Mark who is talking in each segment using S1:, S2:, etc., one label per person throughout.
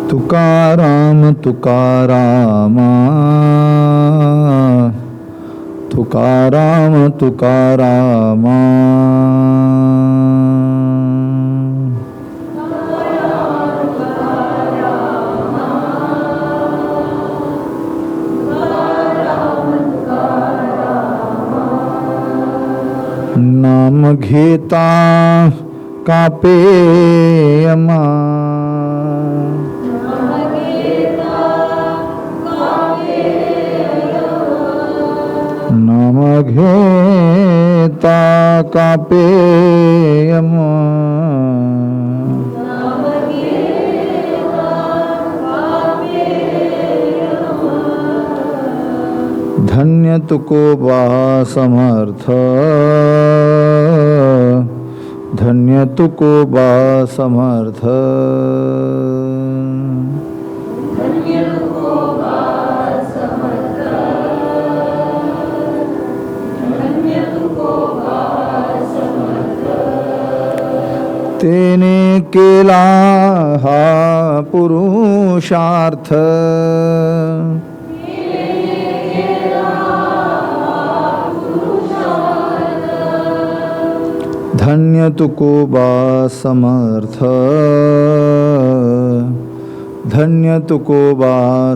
S1: तुकाराम तुकाराम तुकाराम तुकाराम नाम घेता कापे यमा नाम घेता कापे यमा धन्य तुको बा समर्थ धन्य तुको बा समर्थ तेने केला हा पुरुषार्थ धन्य तुको बा समर्थ धन्य तुको बा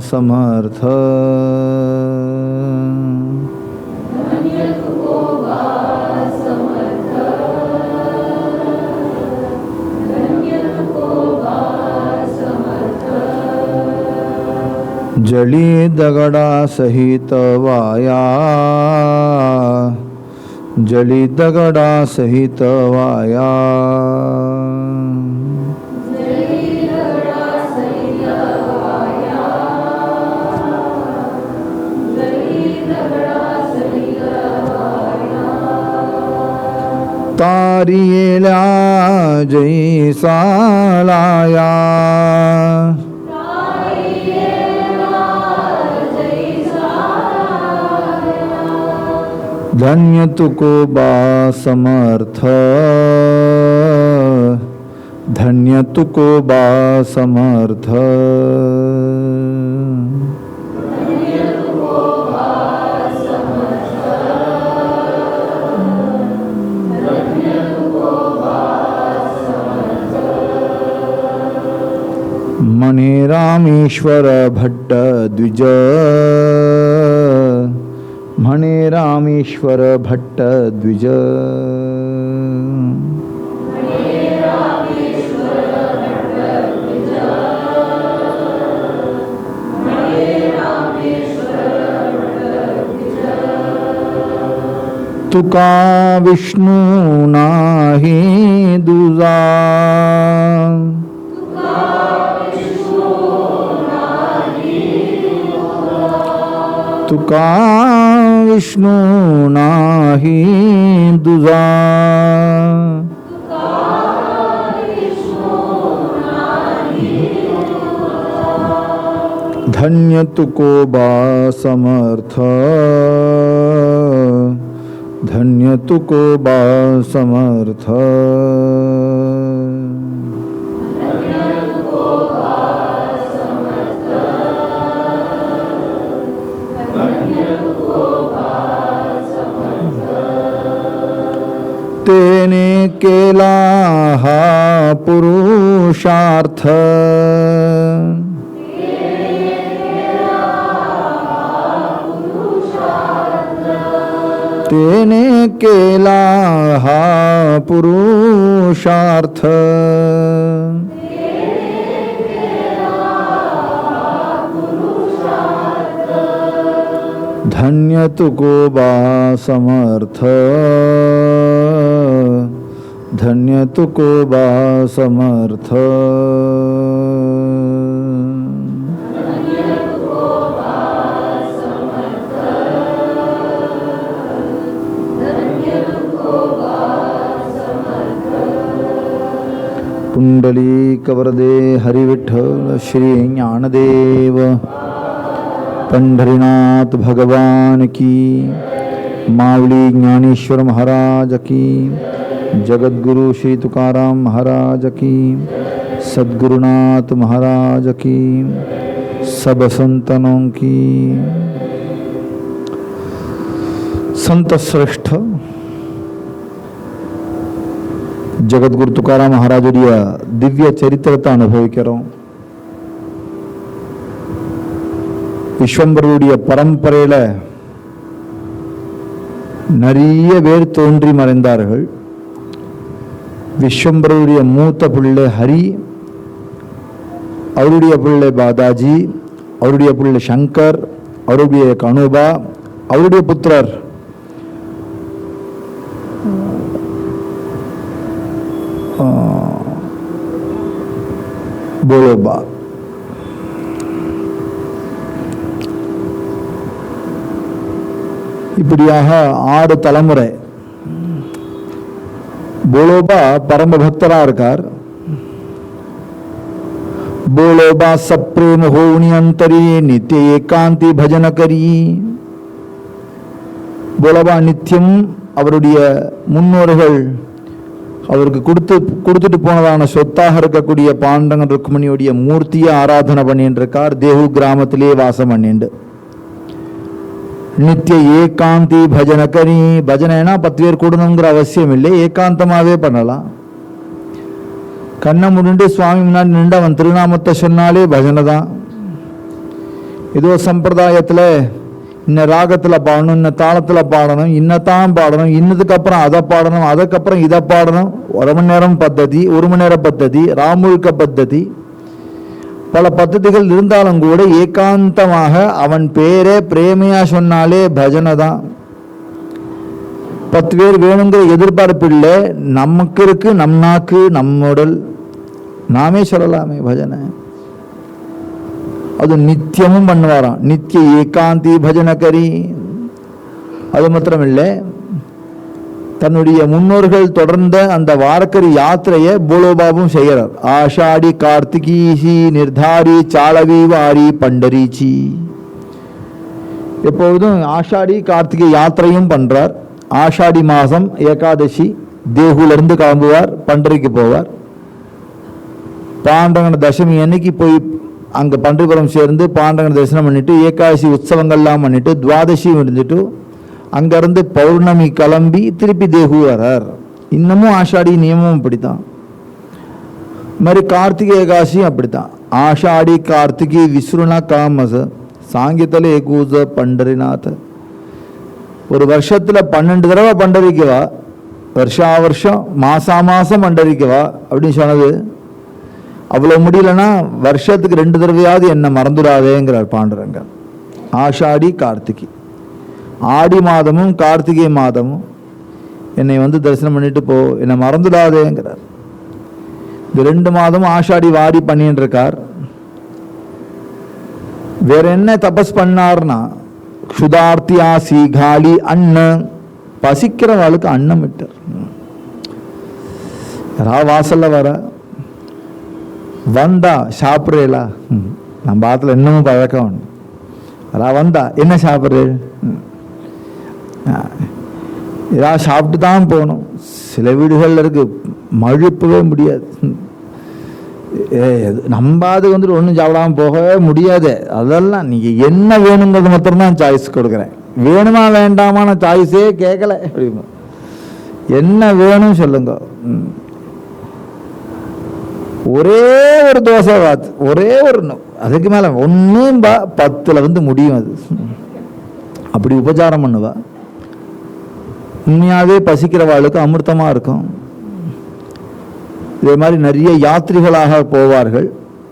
S1: समर्थ जली दगडा सहित वाया जली दगडा सहित वाया तारियेला जैसा लाया धन्य तुको बा समर्थ धन्य तुको बा समर्थ मने रामेश्वर भट्ट द्विज म्हणे रामेश्वर भट्ट द्विज तुका विष्णू नाही दुजा तुका विष्णू नाही दुजा धन्य तुको बा समर्थ धन्य तुको बा समर्थ तेने केला हा पुरुषार्थ तेने केला हा पुरुषार्थ धन्य तुको बा समर्थ धन्य तुको बा समर्थ पुंडलिक वरदे हरी विठ्ठल श्री ज्ञानदेव पंढरीनाथ भगवान की माऊली ज्ञानेश्वर महाराज की जगद्गुरु श्री तुकाराम महाराज की सद्गुरुनाथ महाराज की, सब संतनों की। संत श्रेष्ठ ஜகத்குரு துக்காராம் மகாராஜுடைய திவ்ய சரித்திரத்தை அனுபவிக்கிறோம். விஸ்வம்பருடைய பரம்பரையில் நிறைய பேர் தோன்றி மறைந்தார்கள். விஸ்வம்பருடைய மூத்த பிள்ளை ஹரி, அவருடைய பிள்ளை பாதாஜி, அவருடைய பிள்ளை சங்கர், அவருடைய கணுபா, அவருடைய புத்திரர் போலோபா. இப்படியாக 6 தலைமுறை போலோபா பரம பக்தரா இருக்கார். போலோபா சப்ரேம ஹோனி அந்தரி நித்திய ஏகாந்தி பஜன கரி. போலோபா நித்தியம் அவருடைய முன்னோர்கள் அவருக்கு கொடுத்துட்டு போனதான சொத்தாக இருக்கக்கூடிய பாண்டங்க ருக்மணியுடைய மூர்த்தியை ஆராதனை பண்ணிட்டு இருக்கார். தேஹு கிராமத்திலே வாசம் பண்ணிண்டு நித்திய ஏகாந்தி பஜன கரி. பஜனைனா 10 பேர் கூடணுங்கிற அவசியம் இல்லை, ஏகாந்தமாகவே பண்ணலாம். கண்ணை முடிண்டு சுவாமி முன்னாடி நின்று அவன் திருநாமத்தை சொன்னாலே பஜனை தான். ஏதோ சம்பிரதாயத்தில் இன்ன ராகத்தில் பாடணும், இன்ன தாளத்தில் பாடணும், இன்னத்தான் பாடணும், இன்னதுக்கு அப்புறம் அதை பாடணும், அதுக்கப்புறம் இதை பாடணும். 1 மணி நேரம் பத்ததி, 1 மணி நேர பத்ததி, ராமுழுக்க பத்ததி, பல பத்ததிகள் இருந்தாலும் கூட ஏகாந்தமாக அவன் பேரே பிரேமையா சொன்னாலே பஜனை தான். 10 பேர் வேணுங்கிற எதிர்பார்ப்பு இல்லை, நமக்கு இருக்கு, நம் நாக்கு, நம் உடல், நாமே சொல்லலாமே பஜனை. அது நித்தியமும் பண்ணுவாராம். நித்திய ஏகாந்தி பஜன கரி. அது மாத்திரமில்லை, தன்னுடைய முன்னோர்கள் தொடர்ந்த அந்த வாரக்கரி யாத்திரையை போலோபாபும் செய்கிறார். ஆஷாடி கார்த்திகீசி நிர்தாரி சாலவி வாரி பண்டரிச்சி. எப்பொழுதும் ஆஷாடி கார்த்திகை யாத்திரையும் பண்றார். ஆஷாடி மாதம் ஏகாதசி தேகுலிருந்து கிளம்புவார், பண்டரிக்கு போவார். பாண்டவன தசமி அன்னைக்கு போய் அங்கே பண்டிபுரம் சேர்ந்து பாண்டவன தரிசனம் பண்ணிட்டு ஏகாதசி உற்சவங்கள்லாம் பண்ணிட்டு துவாதசி இருந்துட்டு அங்கேருந்து பௌர்ணமி கிளம்பி திருப்பி தேகு வரார். இன்னமும் ஆஷாடி நியமம் அப்படித்தான். மாதிரி கார்த்திகை ஏகாதசியும் அப்படித்தான். ஆஷாடி கார்த்திகை விஸ்ருணா காமச சாங்கித்தல ஏகூச பண்டரிநாத. ஒரு வருஷத்தில் 12 தடவை பண்டரிக்குவா, வருஷா வருஷம் மாசம் பண்டரிக்குவா அப்படின்னு சொன்னது. அவ்வளோ முடியலன்னா வருஷத்துக்கு 2 தடவையாவது என்னை மறந்துடாதேங்கிறார் பாண்டுரங்க. ஆஷாடி கார்த்திகை, ஆடி மாதமும் கார்த்திகை மாதமும் என்னை தரிசனம் பண்ணிட்டு போ, என்னை மறந்துடாதேங்கிறார். இந்த 2 மாதமும் ஆஷாடி வாரி பண்ணிட்டு இருக்கார். வேற என்ன தபஸ் பண்ணார்னா, க்ஷுதார்த்தியா சீகாலி அண்ணன், பசிக்கிறவாளுக்கு அன்னம் விட்டார். யாராவது வாசல்ல வர வந்தா சாப்பிட்றேலா, நம்ம ஆத்துல இன்னமும் பழக்கம் உண்டு. யாராவது வந்தா என்ன சாப்பிட்றே, ஏதாவது சாப்பிட்டு தான் போகணும். சில வீடுகளில் இருக்கு மழுப்பவே முடியாது. நம்ம அது ஒன்றும் சாப்பிடாம போகவே முடியாது. அதெல்லாம் நீங்கள் என்ன வேணுங்கிறது மாத்திரம்தான் சாய்ஸ் கொடுக்குறேன். வேணுமா வேண்டாமா நான் சாய்ஸே கேட்கல. என்ன வேணும் சொல்லுங்க. ஒரே ஒரு தோசை வாத்து, ஒரே ஒரு, அதுக்கு மேலே ஒன்றும் 10ல் முடியும். அது அப்படி உபச்சாரம் பண்ணுவா. உண்மையாகவே பசிக்கிறவாளுக்கு அமிர்தமாக இருக்கும். இதே மாதிரி நிறைய யாத்திரிகளாக போவார்கள்.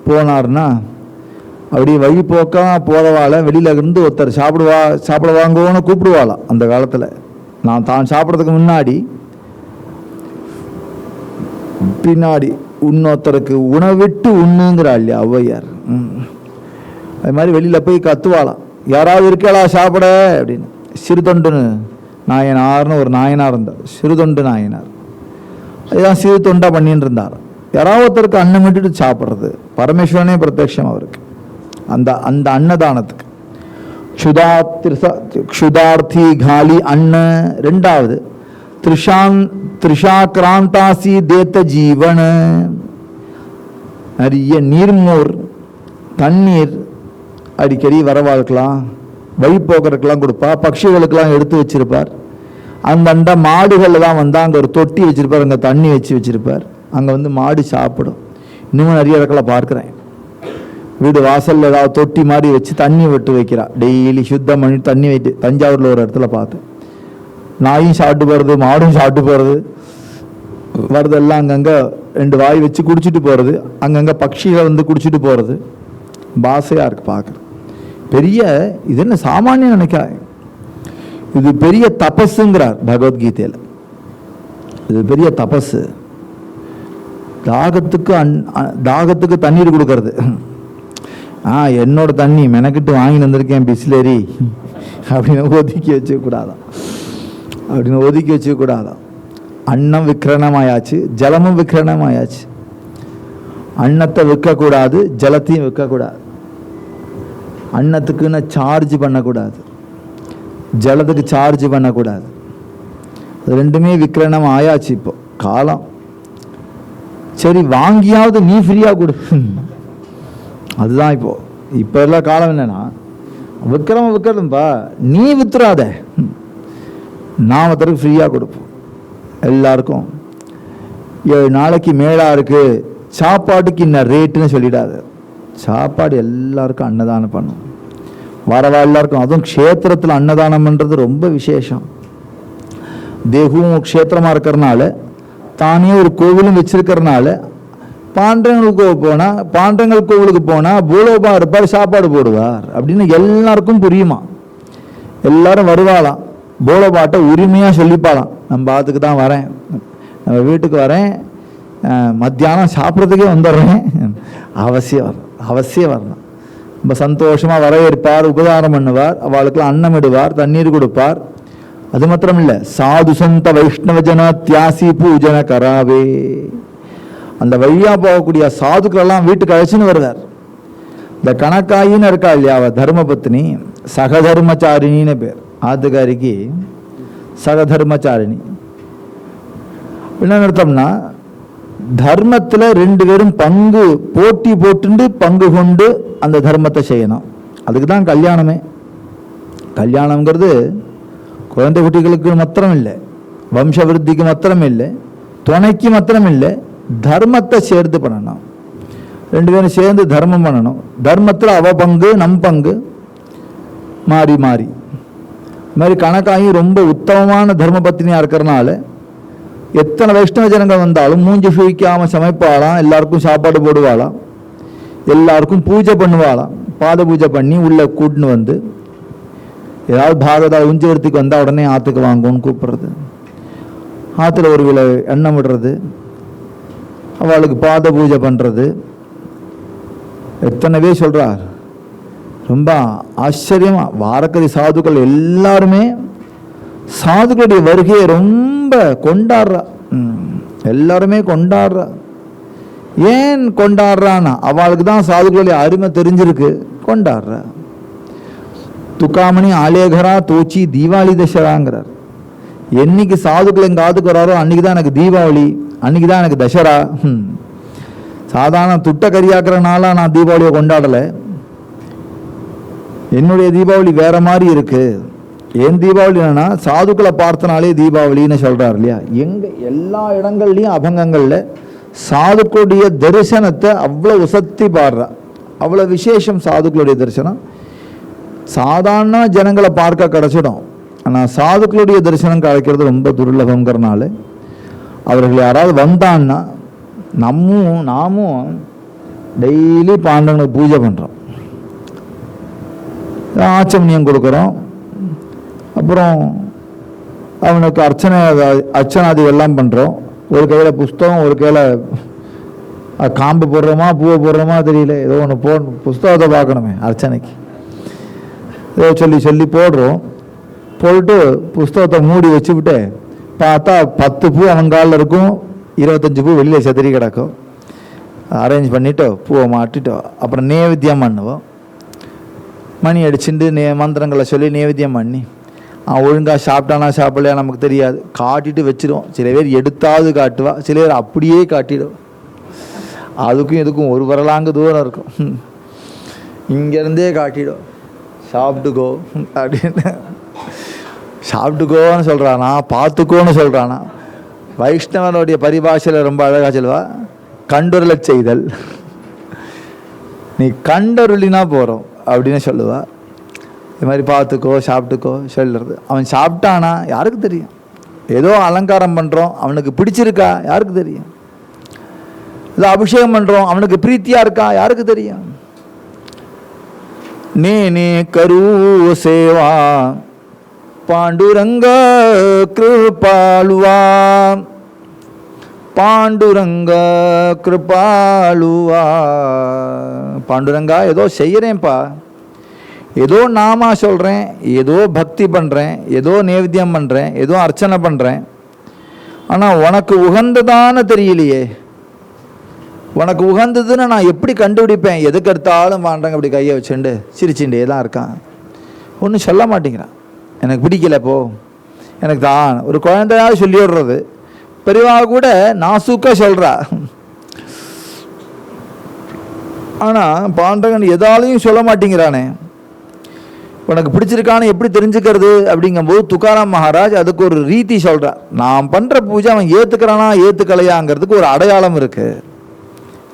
S1: போனார்னா அப்படி வழிபோக்கா போகிறவாளை வெளியில இருந்து ஒருத்தர் சாப்பிட வாங்குவோன்னு கூப்பிடுவாளாம். அந்த காலத்தில் நான் தான் சாப்பிட்றதுக்கு முன்னாடி பின்னாடி இன்னொருத்தருக்கு உணவிட்டு உண்ணுங்கிறா இல்லையா ஔவையார். அது மாதிரி வெளியில் போய் கத்துவாளாம், யாராவது இருக்கலா சாப்பிட அப்படின்னு. சிறுதொண்டுன்னு நாயனார்னு ஒரு நாயனார் இருந்தார், சிறுதொண்டு நாயனார். அதுதான் சிறு தொண்டா பண்ணிட்டு இருந்தார். யாராவது ஒருத்தருக்கு அன்னம் விட்டுட்டு சாப்பிட்றது பரமேஸ்வரனே பிரத்யட்சம் அவருக்கு. அந்த அந்த அன்னதானத்துக்கு க்ஷுதார்த்தி காலி அன்ன. 2வது திரிஷாக்கிராந்தாசி தேத்த ஜீவன. நிறைய நீர்மோர் தண்ணீர் அடிக்கடி வரவாளுக்கெல்லாம் வழிபோக்கருக்கெல்லாம் கொடுப்பா. பட்சிகளுக்கெல்லாம் எடுத்து வச்சிருப்பார். அந்த மாடுகளில் தான் வந்து அங்கே ஒரு தொட்டி வச்சிருப்பார், அங்கே தண்ணி வச்சிருப்பார். அங்கே வந்து மாடு சாப்பிடும். இன்னமும் நிறைய இடத்துல பார்க்குறேன். வீடு வாசலில் ஏதாவது தொட்டி மாதிரி வச்சு தண்ணி விட்டு வைக்கிறா. டெய்லி சுத்தம் பண்ணி தண்ணி வைட்டு. தஞ்சாவூரில் ஒரு இடத்துல பார்த்தேன். நாயும் சாப்பிட்டு போகிறது, மாடும் சாப்பிட்டு போகிறது, வரதெல்லாம் அங்கங்கே 2 வாய் வச்சு குடிச்சிட்டு போகிறது. அங்கங்கே பட்சிகளை வந்து குடிச்சிட்டு போகிறது. பாசையாக இருக்குது பார்க்குறது. பெரிய இது என்ன சாமானியம் நினைக்கா, இது பெரிய தபஸுங்கிறார் பகவத்கீதையில். இது பெரிய தபஸு. தாகத்துக்கு தண்ணீர் கொடுக்கறது. என்னோட தண்ணி மெனக்கிட்டு வாங்கி வந்திருக்கேன் பிஸ்லரி அப்படின்னு ஒதுக்கி வச்சுக்கூடாதான். அன்னம் விக்கிரணமாயாச்சு, ஜலமும் விக்கிரணமாயாச்சு. அன்னத்தை விற்கக்கூடாது, ஜலத்தையும் விற்கக்கூடாது. அன்னத்துக்குன்னு சார்ஜ் பண்ணக்கூடாது, ஜலத்துக்கு சார்ஜ் பண்ணக்கூடாது. அது ரெண்டுமே விக்கிரணம் ஆயாச்சு இப்போ காலம். சரி, வாங்கியாவது நீ ஃப்ரீயாக கொடு. அதுதான் இப்போ எல்லாம் காலம் என்னன்னா, விற்கிறதுப்பா, நீ வித்துறாத, நான் ஒருத்தருக்கு ஃப்ரீயாக கொடுப்போம். எல்லாருக்கும் 7 நாளைக்கு மேலா இருக்கு, சாப்பாட்டுக்கு இன்ன ரேட்டுன்னு சொல்லிடாது. சாப்பாடு எல்லாருக்கும் அன்னதானம் பண்ணும். வரவா எல்லாருக்கும். அதுவும் க்ஷேத்திரத்தில் அன்னதானம் பண்ணுறது ரொம்ப விசேஷம். தேகவும் க்ஷேத்திரமாக இருக்கிறனால, தானே ஒரு கோவிலும் வச்சிருக்கிறனால, பாண்டங்கள் கோவிலுக்கு போனால் பூலோபா இருப்பார், சாப்பாடு போடுவார் அப்படின்னு எல்லாருக்கும் புரியுமா. எல்லாரும் வருவாளாம். பூலோபாட்டை உரிமையாக சொல்லிப்பாளாம், நம்ம பாத்துக்கு தான் வரேன், நம்ம வீட்டுக்கு வரேன், மத்தியானம் சாப்பிட்றதுக்கே வந்துடுறேன், அவசியம் வரணும். ரொம்ப சந்தோஷமாக வரவேற்பார், உபகாரம் பண்ணுவார், அவளுக்கெல்லாம் அன்னம் இடுவார், தண்ணீர் கொடுப்பார். அது மாத்திரம் இல்லை, சாது சந்த வைஷ்ணவஜன தியாசி பூஜன கராவே. அந்த வழியாக போகக்கூடிய சாதுக்களெல்லாம் வீட்டுக்கு அழைச்சின்னு வருவார். இந்த கணக்காயின்னு இருக்கா இல்லையா, அவ தர்மபத்னி, சகதர்மச்சாரிணின்னு பேர். ஆத்துக்காரிக்கு சகதர்மச்சாரிணி. என்ன அர்த்தம்னா, தர்மத்தில் 2 பேரும் போட்டி போட்டு பங்கு கொண்டு அந்த தர்மத்தை செய்யணும். அதுக்கு தான் கல்யாணமே. கல்யாணம்ங்கிறது குழந்தை குட்டிகளுக்கு மாத்திரம் இல்லை, வம்ச விருத்திக்கு மாத்திரம் இல்லை, துணைக்கு மாத்திரம் இல்லை, தர்மத்தை சேர்த்து பண்ணணும். 2 பேரும் சேர்ந்து தர்மம் பண்ணணும். தர்மத்தில் அவ பங்கு நம் பங்கு மாறி மாறி. இது மாதிரி கணக்காகி ரொம்ப உத்தமமான தர்ம பத்தினியாக இருக்கிறனால எத்தனை வைஷ்ணவ ஜனங்கள் வந்தாலும் மூஞ்சி சுழிக்காமல் சமைப்பாளாம், எல்லாருக்கும் சாப்பாடு போடுவாளாம், எல்லாருக்கும் பூஜை பண்ணுவாளாம். பாத பூஜை பண்ணி உள்ளே கூட்டின்னு வந்து, ஏதாவது பாகதா உஞ்சவர்த்திக்கு வந்தால் உடனே ஆற்றுக்கு வாங்குவோன்னு கூப்பிட்றது, ஆற்றுல ஒரு விலை எண்ணெய் விடுறது, அவளுக்கு பாத பூஜை பண்ணுறது. எத்தனை பேர் சொல்கிறார். ரொம்ப ஆச்சரியமாக வாரக்கதி சாதுக்கள் எல்லாருமே சாதுக்களுடைய வருகையை ரொம்ப கொண்டாடுறா. எல்லாருமே கொண்டாடுறா. ஏன் கொண்டாடுறான்னா, அவளுக்கு தான் சாதுக்களுடைய அருமை தெரிஞ்சிருக்கு, கொண்டாடுறா. துக்காமணி ஆலேகரா தோச்சி தீபாவளி தசராங்கிறார். என்னைக்கு சாதுக்கள் எங்கள் ஆத்துக்கு வராரோ அன்னைக்கு தான் எனக்கு தீபாவளி, அன்னைக்கு தான் எனக்கு தசரா. சாதாரண துட்ட கரியாக்குறனால நான் தீபாவளியை கொண்டாடலை. என்னுடைய தீபாவளி வேற மாதிரி இருக்கு. என் தீபாவளி என்னன்னா, சாதுக்களை பார்த்தனாலே தீபாவளின்னு சொல்றாரு இல்லையா. எல்லா இடங்கள்லையும் அபங்கங்கள்ல சாதுக்களுடைய தரிசனத்தை அவ்வளோ உசத்தி பாடுறா. அவ்வளோ விசேஷம் சாதுக்களுடைய தரிசனம். சாதாரண ஜனங்களை பார்க்க கிடைச்சிடும், ஆனால் சாதுக்களுடைய தரிசனம் கிடைக்கிறது ரொம்ப துர்லபங்கிறனால அவர்கள் யாராவது வந்தான்னா நாமும் டெய்லி பாண்டவங்களுக்கு பூஜை பண்ணுறோம், ஆச்சமணியம் கொடுக்குறோம், அப்புறம் அவனுக்கு அர்ச்சனாதிகள்லாம் பண்ணுறோம். ஒரு கையில் புஸ்தகம், ஒரு கையில் காம்பு போடுறோமா பூவை போடுறோமா தெரியல, ஏதோ ஒன்று புஸ்தகத்தை பார்க்கணுமே அர்ச்சனைக்கு, ஏதோ சொல்லி போடுறோம். போட்டு புஸ்தகத்தை மூடி வச்சுவிட்டு பார்த்தா 10 பூ அவங்காலில் இருக்கும், 25 பூ வெளியில் செதறி கிடக்கும். அரேஞ்ச் பண்ணிவிட்டோ பூவை மாட்டிட்டோ அப்புறம் நேவேத்தியம் பண்ணுவோம். மணி அடிச்சுட்டு மந்திரங்களை சொல்லி நேவேத்தியம் பண்ணி ஒழுங்காக சாப்பிட்டானா சாப்பிடலையா நமக்கு தெரியாது, காட்டிட்டு வச்சிருவோம். சில பேர் எடுத்தாவது காட்டுவா, சில பேர் அப்படியே காட்டிடுவோம். அதுக்கும் இதுக்கும் ஒரு வரலாங்கு தூரம் இருக்கும். இங்கேருந்தே காட்டிடும் சாப்பிட்டுக்கோ அப்படின்னு. சாப்பிட்டுக்கோன்னு சொல்கிறானா, பார்த்துக்கோன்னு சொல்கிறானா. வைஷ்ணவனுடைய பரிபாஷையில் ரொம்ப அழகாக சொல்லுவா, கண்டுரலை செய்தல். நீ கண்டருளினா போகிறோம் அப்படின்னு சொல்லுவா. இது மாதிரி பார்த்துக்கோ சாப்பிட்டுக்கோ சொல்லுறது. அவன் சாப்பிட்டானா யாருக்கு தெரியும்? ஏதோ அலங்காரம் பண்ணுறோம், அவனுக்கு பிடிச்சிருக்கா யாருக்கு தெரியும்? ஏதோ அபிஷேகம் பண்ணுறோம், அவனுக்கு பிரீத்தியாக இருக்கா யாருக்கு தெரியும்? நேனே கரு சேவா பாண்டுரங்க கிருபாலுவா, பாண்டுரங்க கிருபாலுவா. பாண்டுரங்கா ஏதோ செய்கிறேன்ப்பா, ஏதோ நாமா சொல்கிறேன், ஏதோ பக்தி பண்ணுறேன், ஏதோ நேவேத்தியம் பண்ணுறேன், ஏதோ அர்ச்சனை பண்ணுறேன். ஆனால் உனக்கு உகந்ததான தெரியலையே. உனக்கு உகந்ததுன்னு நான் எப்படி கண்டுபிடிப்பேன்? எதுக்கு எடுத்தாலும் பாண்டங்க அப்படி கையை வச்சுண்டு சிரிச்சுட்டே தான் இருக்கான், ஒன்றும் சொல்ல மாட்டேங்கிறான். எனக்கு பிடிக்கல போ, எனக்கு தான் ஒரு குழந்தையாவது சொல்லி விடுறது. பெரியவா கூட நாசூக்காக சொல்கிறா. ஆனால் பாண்டகன் எதாலையும் சொல்ல மாட்டேங்கிறானே. உனக்கு பிடிச்சிருக்கான்னு எப்படி தெரிஞ்சுக்கிறது அப்படிங்கும்போது துக்காராம் மகாராஜ் அதுக்கு ஒரு ரீதி சொல்கிறார். நான் பண்ணுற பூஜை அவன் ஏற்றுக்கிறானா ஏற்றுக்கலையாங்கிறதுக்கு ஒரு அடையாளம் இருக்குது.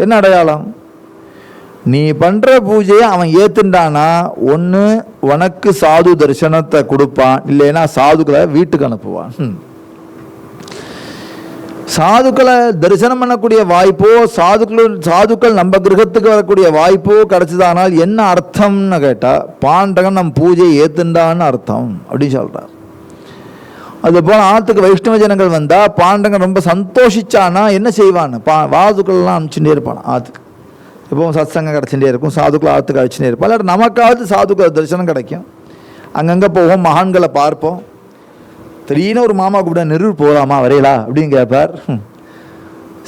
S1: என்ன அடையாளம்? நீ பண்ணுற பூஜையை அவன் ஏற்றுண்டானா ஒன்று உனக்கு சாது தரிசனத்தை கொடுப்பான், இல்லைன்னா சாதுக்களை வீட்டுக்கு அனுப்புவான். சாதுக்களை தரிசனம் பண்ணக்கூடிய வாய்ப்போ சாதுக்கள் நம்ம கிரகத்துக்கு வரக்கூடிய வாய்ப்போ கிடைச்சதானால் என்ன அர்த்தம்னு கேட்டால் பாண்டகன் நம் பூஜையை ஏத்துண்டான்னு அர்த்தம் அப்படின்னு சொல்கிறார். அதுபோல் ஆற்றுக்கு வைஷ்ணவ ஜனங்கள் வந்தால் பாண்டகன் ரொம்ப சந்தோஷிச்சானா என்ன செய்வான்னு வாதுக்கள்லாம் அனுப்பிச்சுட்டே இருப்பான் ஆற்றுக்கு. எப்பவும் சத்சங்கம் கிடச்சுட்டே இருக்கும், சாதுக்களை ஆற்றுக்கு அழைச்சிட்டே இருப்பான். இல்லை நமக்காவது சாதுக்களை தரிசனம் கிடைக்கும். அங்கங்கே போவோம், மகான்களை பார்ப்போம். திடீர்னு ஒரு மாமா கூப்பிட நெருர் போகலாமா வரையலா அப்படின்னு கேட்பார்.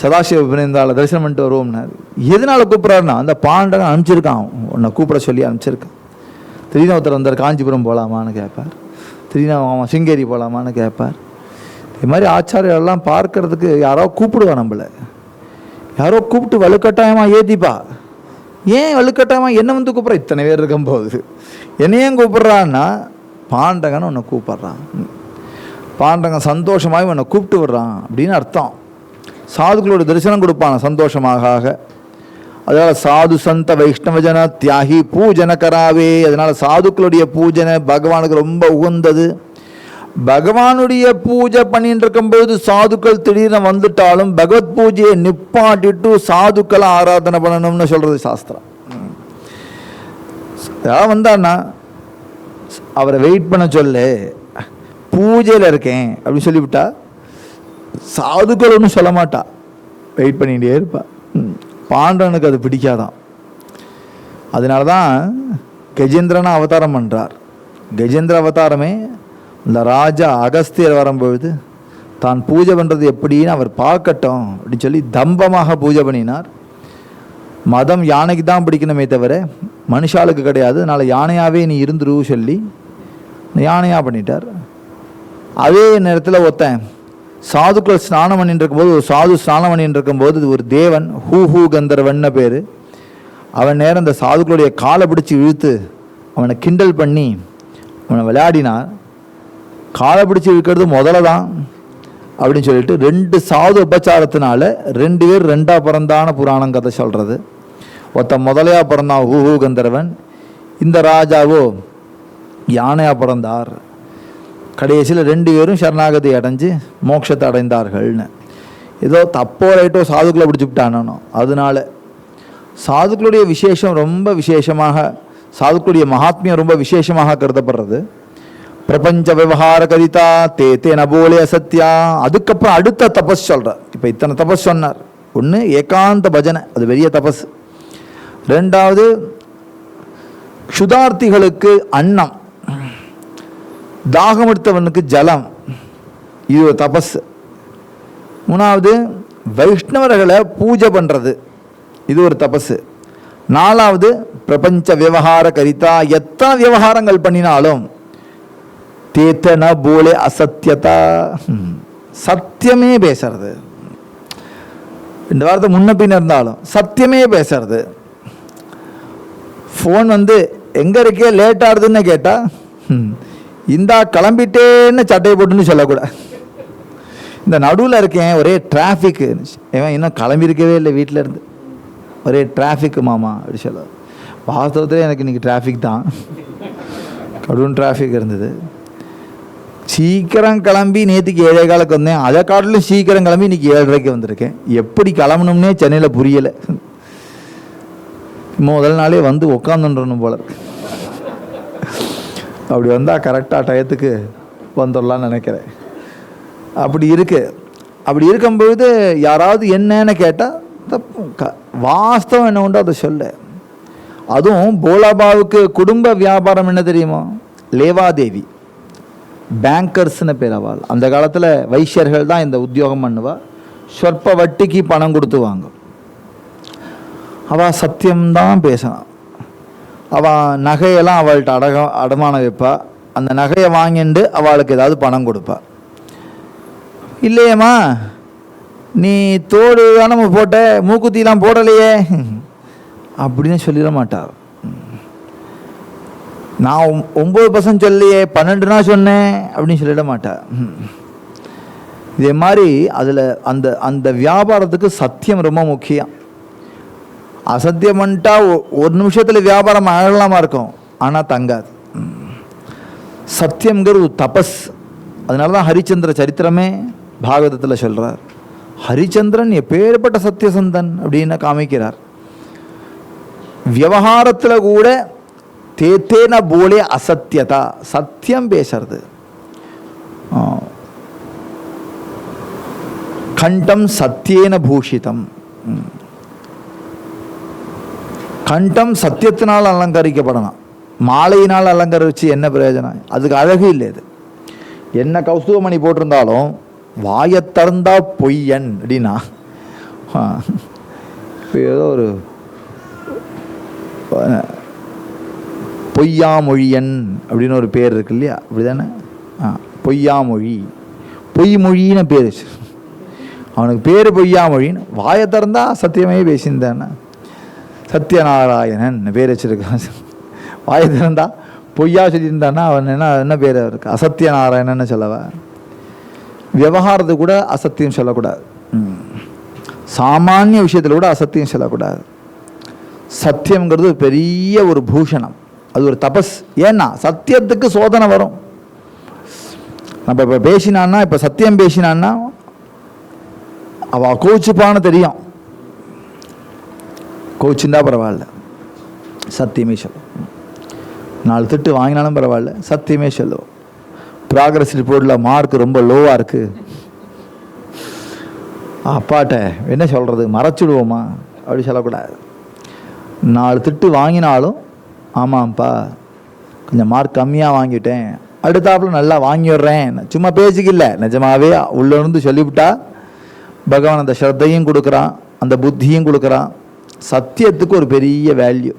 S1: சதாசிவ பிரிந்தால தரிசனம் பண்ணிட்டு வருவோம்னாரு. எதனால கூப்பிட்றாருன்னா அந்த பாண்டகன் அனுப்பிச்சிருக்கான், உன்னை கூப்பிட சொல்லி அனுப்பிச்சிருக்கான். திடீர்னு ஒருத்தர் வந்தார், காஞ்சிபுரம் போகலாமான்னு கேட்பார். திடீர்னு சிங்கேரி போகலாமான்னு கேட்பார். இது மாதிரி ஆச்சாரியெல்லாம் பார்க்கறதுக்கு யாரோ கூப்பிடுவா, நம்மளை யாரோ கூப்பிட்டு வலுக்கட்டாயமாக ஏற்றிப்பா. ஏன் வலுக்கட்டாயமாக என்ன வந்து கூப்பிட்றா? இத்தனை பேர் இருக்கும்போது என்னையும் கூப்பிட்றான்னா பாண்டகன் உன்னை கூப்பிட்றான். பாண்டகன் சந்தோஷமாக உன்னை கூப்பிட்டு விடுறான் அப்படின்னு அர்த்தம். சாதுக்களோட தரிசனம் கொடுப்பான் சந்தோஷமாக. அதனால் சாது சந்த வைஷ்ணவஜன தியாகி பூஜன கராவே. அதனால் சாதுக்களுடைய பூஜனை பகவானுக்கு ரொம்ப உகந்தது. பகவானுடைய பூஜை பண்ணிட்டு இருக்கும்போது சாதுக்கள் திடீர்னு வந்துட்டாலும் பகவத் பூஜையை நிப்பாட்டிட்டு சாதுக்களை ஆராதனை பண்ணணும்னு சொல்கிறது சாஸ்திரம். யாராவது வந்தான்னா அவரை வெயிட் பண்ண சொல்லு, பூஜையில் இருக்கேன் அப்படின்னு சொல்லிவிட்டா சாதுக்கள் ஒன்றும் சொல்ல மாட்டா, வெயிட் பண்ணிகிட்டே இருப்பா. பாண்டவனுக்கு அது பிடிக்காதான். அதனால தான் கஜேந்திரனை அவதாரம் பண்ணுறார். கஜேந்திர அவதாரமே இந்த ராஜா அகஸ்தியர் வரும்பொழுது தான் பூஜை பண்ணுறது எப்படின்னு அவர் பார்க்கட்டும் அப்படின்னு சொல்லி தம்பமாக பூஜை பண்ணினார். மதம் யானைக்கு தான் பிடிக்கணுமே தவிர மனுஷாளுக்கு கிடையாது. அதனால் யானையாகவே நீ இருந்துரு சொல்லி யானையாக பண்ணிட்டார். அதே நேரத்தில் ஒருத்தன் சாதுக்கள் ஸ்நானம் பண்ணிட்டு இருக்கும்போது, ஒரு சாது ஸ்நானம் பண்ணிட்டு இருக்கும்போது இது ஒரு தேவன் ஹூ கந்தர்வன்னு பேர். அவன் நேரம் இந்த சாதுக்களுடைய காலை பிடிச்சி இழுத்து அவனை கிண்டல் பண்ணி அவனை விளையாடினார். காலை பிடிச்சி இழுக்கிறது முதல்ல தான் அப்படின்னு சொல்லிட்டு 2 சாது உபச்சாரத்தினால 2 பேர் 2ஆ பிறந்தான புராணம் கதை சொல்கிறது. ஒருத்தன் முதலையாக பிறந்தான் ஹூ கந்தர்வன், இந்த ராஜாவோ யானையாக பிறந்தார். கடைசியில் 2 பேரும் சரணாகதி அடைஞ்சு மோட்சத்தை அடைந்தார்கள்னு. ஏதோ தப்போ ரைட்டோ சாதுக்களை பிடிச்சி விட்டானோ. அதனால சாதுக்களுடைய விசேஷம் ரொம்ப விசேஷமாக, சாதுக்களுடைய மகாத்மியம் ரொம்ப விசேஷமாக கருதப்படுறது. பிரபஞ்ச விவகார கரிதா தே நபோலே அசத்தியா. அதுக்கப்புறம் அடுத்த தபஸ் சொல்கிறார். இப்போ இத்தனை தபஸ் சொன்னார். ஒன்று ஏகாந்த பஜனை, அது பெரிய தபஸ். 2வது க்ஷுதார்த்திகளுக்கு அன்னம், தாகம் எடுத்தவனுக்கு ஜலம், இது ஒரு தபஸ். 3வது வைஷ்ணவர்களை பூஜை பண்ணுறது, இது ஒரு தபஸ். 4வது பிரபஞ்ச விவகார கரிதா, எத்தனை விவகாரங்கள் பண்ணினாலும் தேத்தன போலே அசத்தியதா, சத்தியமே பேசுறது. இந்த வாரத்தை முன்ன பின்ன இருந்தாலும் சத்தியமே பேசுறது. ஃபோன் எங்கே இருக்கே லேட் ஆகுதுன்னு கேட்டால் இந்தா கிளம்பிட்டேன்னு சட்டையை போட்டுன்னு சொல்லக்கூடாது. இந்த நடுவில் இருக்கேன் ஒரே டிராஃபிக்கு, ஏன் இன்னும் கிளம்பியிருக்கவே இல்லை வீட்டில் இருந்து, ஒரே டிராஃபிக்கு மாமா அப்படி சொல்ல. வாஸ்தவத்தில் எனக்கு இன்றைக்கி டிராஃபிக் தான், கடும் டிராஃபிக் இருந்தது. சீக்கிரம் கிளம்பி நேற்றுக்கு 7:15 வந்தேன், அதை காட்டிலும் சீக்கிரம் கிளம்பி இன்றைக்கி 7:30 வந்திருக்கேன். எப்படி கிளம்பணும்னே சென்னையில் புரியலை. முதல் நாளே உட்காந்துன்றணும் போல இருக்கு. அப்படி வந்தால் கரெக்டாக டயத்துக்கு வந்துடலான்னு நினைக்கிறேன். அப்படி இருக்கு. அப்படி இருக்கும்பொழுது யாராவது என்னன்னு கேட்டால் வாஸ்தவம் என்ன உண்டோ அதை சொல்ல. அதுவும் போலாபாவுக்கு குடும்ப வியாபாரம் என்ன தெரியுமா? லேவாதேவி, பேங்கர்ஸ்னு பேர் அவள். அந்த காலத்தில் வைஷ்யர்கள் தான் இந்த உத்தியோகம் பண்ணுவா. சொற்ப வட்டிக்கு பணம் கொடுத்து வாங்க. அவள் சத்தியம்தான் பேசினான். அவள் நகையெல்லாம் அவள்கிட்ட அடமானம் வைப்பா. அந்த நகையை வாங்கிட்டு அவளுக்கு ஏதாவது பணம் கொடுப்பா. இல்லையம்மா நீ தோடு தானே போட்ட, மூக்குத்திலாம் போடலையே அப்படின்னு சொல்லிட மாட்டா. நான் 9% சொல்லையே 12 சொன்னேன் அப்படின்னு சொல்லிட மாட்டா. இதே மாதிரி அதில் அந்த அந்த வியாபாரத்துக்கு சத்தியம் ரொம்ப முக்கியம். அசத்தியம் பண்ணிட்டா ஒரு நிமிஷத்தில் வியாபாரம் ஆகலாமா இருக்கும், ஆனால் தங்காது. சத்தியம்ங்கிறது ஒரு தபஸ். அதனால தான் ஹரிச்சந்திர சரித்திரமே பாகவதத்தில் சொல்கிறார். ஹரிச்சந்திரன் எப்பேற்பட்ட சத்தியசந்தன் அப்படின்னு காமிக்கிறார். விவகாரத்தில் கூட தேத்தேன போலே அசத்தியதா, சத்தியம் பேசுறது. கண்டம் சத்தியேன பூஷிதம், கண்டம் சத்தியத்தினால் அலங்கரிக்கப்படணும். மாலையினால் அலங்கரிச்சு என்ன பிரயோஜனம்? அதுக்கு அழகு இல்லை. இது என்ன கௌஸ்துவமணி போட்டிருந்தாலும் வாயை திறந்தா பொய்யன் அப்படின்னா, ஏதோ ஒரு பொய்யாமொழியன் அப்படின்னு ஒரு பேர் இருக்கு இல்லையா, அப்படி தானே? பொய்யாமொழி, பொய்மொழின்னு பேர். அவனுக்கு பேர் பொய்யாமொழின்னு. வாயை திறந்தா சத்தியமே பேசியிருந்தானே. சத்யநாராயணன் பேர் வச்சிருக்கான். வாயை திறந்தா பொய்யா சொல்லியிருந்தான்னா அவன் என்ன பேர் இருக்கு? அசத்யநாராயணன்னு சொல்லவா? விவகாரத்துக்கு கூட அசத்தியம் சொல்லக்கூடாது. சாமானிய விஷயத்தில் கூட அசத்தியம் சொல்லக்கூடாது. சத்தியம்ங்கிறது பெரிய ஒரு பூஷணம், அது ஒரு தபஸ். ஏன்னா சத்தியத்துக்கு சோதனை வரும். நம்ம இப்போ பேசினான்னா, இப்போ சத்தியம் பேசினான்னா அவள் கோச்சுப்பான்னு தெரியும். கோச்சுண்டா பரவாயில்ல, சத்தியமே சொல்லும். 4 திட்டு வாங்கினாலும் பரவாயில்ல, சத்தியமே சொல்லுவோம். ப்ராக்ரஸ் ரிப்போர்ட்டில் மார்க் ரொம்ப லோவாக இருக்குது, அப்பாட்ட என்ன சொல்கிறது, மறைச்சிடுவோமா அப்படி சொல்லக்கூடாது. 4 திட்டு வாங்கினாலும் ஆமாம்ப்பா கொஞ்சம் மார்க் கம்மியாக வாங்கிட்டேன், அடுத்தாப்புல நல்லா வாங்கிடுறேன், சும்மா பேச்சுக்கு இல்லை, நிஜமாவே உள்ளிருந்து சொல்லிவிட்டா பகவான் அந்த ஸ்ரத்தையும் கொடுக்குறான், அந்த புத்தியும் கொடுக்குறான். சத்தியத்துக்கு ஒரு பெரிய வேல்யூ.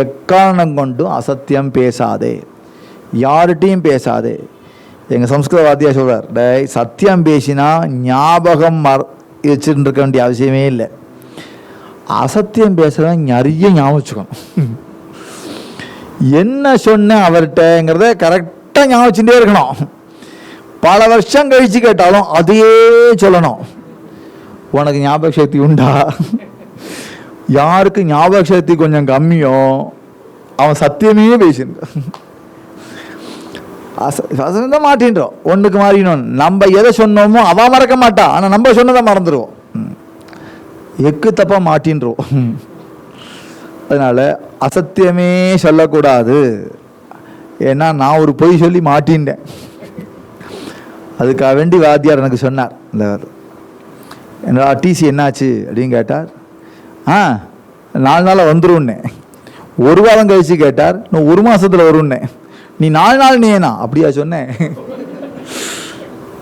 S1: எக்காரணம் கொண்டும் அசத்தியம் பேசாதே, யார்கிட்டையும் பேசாதே. எங்கள் சம்ஸ்கிருத வாத்தியா சொல்கிறார், டே சத்தியம் பேசினா ஞாபகம் வச்சுட்டு இருக்க வேண்டிய அவசியமே இல்லை. அசத்தியம் பேசுகிறவன் நிறைய ஞாபகம் வச்சுக்கணும். என்ன சொன்ன அவர்கிட்டங்கிறத கரெக்டாக ஞாபகம் வச்சுட்டே இருக்கணும். பல வருஷம் கழித்து கேட்டாலும் அதையே சொல்லணும். உனக்கு ஞாபக சக்தி உண்டா? யாருக்கு ஞாபக சக்தி கொஞ்சம் கம்மியோ அவன் சத்தியமே பேசியிருந்தான். தான் மாட்டின்றோம், ஒன்றுக்கு மாறினோம். நம்ம எதை சொன்னோமோ அவன் மறக்க மாட்டா, ஆனால் நம்ம சொன்னதை மறந்துடுவோம். எக்கு தப்பா மாட்டின்றோம். அதனால அசத்தியமே சொல்லக்கூடாது. ஏன்னா நான் ஒரு பொய் சொல்லி மாட்டின்றேன். அதுக்காக வேண்டி வாத்தியார் எனக்கு சொன்னார், இந்த என்னடா டிசி என்னாச்சு அப்படின்னு கேட்டார். 4 நாளில் வந்துருன்னே. 1 வாரம் கழிச்சு கேட்டார், இன்னும் 1 மாதத்தில் வரும்னே. நீ 4 நாள் நீ ஏனா அப்படியா சொன்னேன்?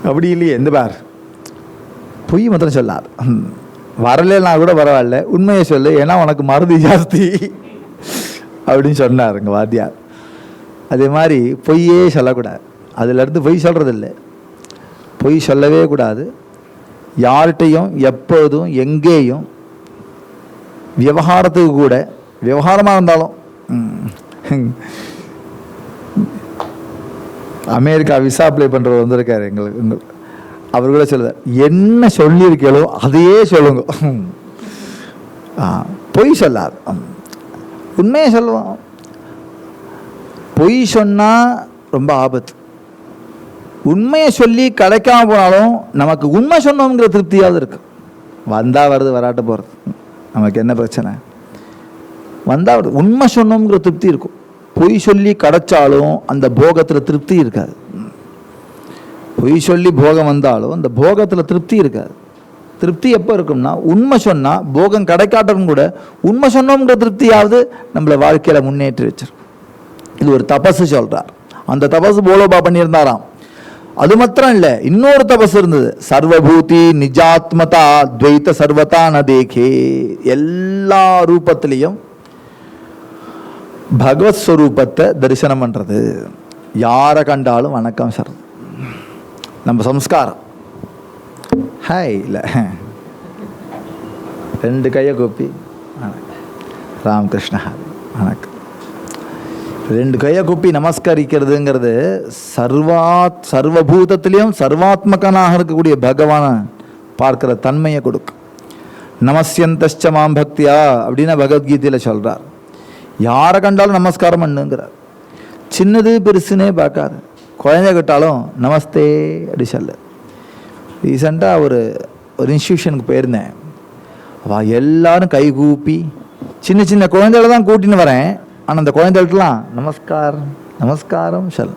S1: அப்படி இல்லையே, எந்த பார் பொய் மாத்திரம் சொல்லார். வரலன்னா கூட பரவாயில்ல, உண்மையை சொல்லு, ஏன்னா உனக்கு மருதி ஜாஸ்தி அப்படின்னு சொன்னார் எங்கள் வாத்தியார். அதே மாதிரி பொய்யே சொல்லக்கூடாது. அதுலேருந்து பொய் சொல்கிறதில்லை, பொய் சொல்லவே கூடாது. யார்கிட்டையும் எப்போதும் எங்கேயும் விவகாரத்துக்கு கூட, விவகாரமாக இருந்தாலும் அமெரிக்கா விசா அப்ளை பண்ணுறவர் வந்திருக்காரு எங்களுக்கு, அவர் கூட சொல்லுவார், என்ன சொல்லியிருக்கீங்களோ அதையே சொல்லுங்க, பொய் சொல்லாது, உண்மையை சொல்லுவோம். பொய் சொன்னால் ரொம்ப ஆபத்து. உண்மையை சொல்லி கிடைக்காம போனாலும் நமக்கு உண்மை சொன்னோங்கிற திருப்தியாவது இருக்கு. வந்தால் வருது, வராட்ட போகிறது, நமக்கு என்ன பிரச்சனை? வந்தால் வருது, உண்மை சொன்னோங்கிற திருப்தி இருக்கும். பொய் சொல்லி கிடைச்சாலும் அந்த போகத்தில் திருப்தி இருக்காது. பொய் சொல்லி போகம் வந்தாலும் அந்த போகத்தில் திருப்தி இருக்காது. திருப்தி எப்போ இருக்கும்னா, உண்மை சொன்னால் போகம் கிடைக்காட்டவும் கூட உண்மை சொன்னோங்கிற திருப்தியாவது நம்மளை வாழ்க்கையில் முன்னேற்றி வச்சிருக்கும். இது ஒரு தபசு சொல்கிறார். அந்த தபசு போலோபா பண்ணியிருந்தாராம். அது மாத்திரம் இல்லை, இன்னொரு தபசு இருந்தது. சர்வபூதி நிஜாத்மதா துவைத்த சர்வதா ந தேகே. எல்லா ரூபத்திலையும் பகவத் ஸ்வரூபத்தை தரிசனம் பண்ணுறது. யாரை கண்டாலும் வணக்கம் சார், நம்ம சம்ஸ்காரம். ஹாய் இல்லை, 2 கையை கூப்பி ராமகிருஷ்ணா வணக்கம், 2 கையை கூப்பி நமஸ்கரிக்கிறதுங்கிறது சர்வபூதத்திலையும் சர்வாத்மகனாக இருக்கக்கூடிய பகவானை பார்க்கிற தன்மையை கொடுக்கும். நமஸ்யந்தச்ச மாம் பக்தியா அப்படின்னு பகவத்கீதையில் சொல்கிறார். யாரை கண்டாலும் நமஸ்காரம் பண்ணுங்கிறார். சின்னது பெருசுன்னே பார்க்காது. குழந்தை கிட்டாலும் நமஸ்தே அப்படி சொல்ல. ரீசெண்டாக ஒரு இன்ஸ்டியூஷனுக்கு போயிருந்தேன். அவள் எல்லாரும் கை கூப்பி, சின்ன சின்ன குழந்தைகளை தான் கூட்டின்னு வரேன், ஆனால் அந்த குழந்தைகள்ட்டலாம் நமஸ்காரம் நமஸ்காரம் சொல்.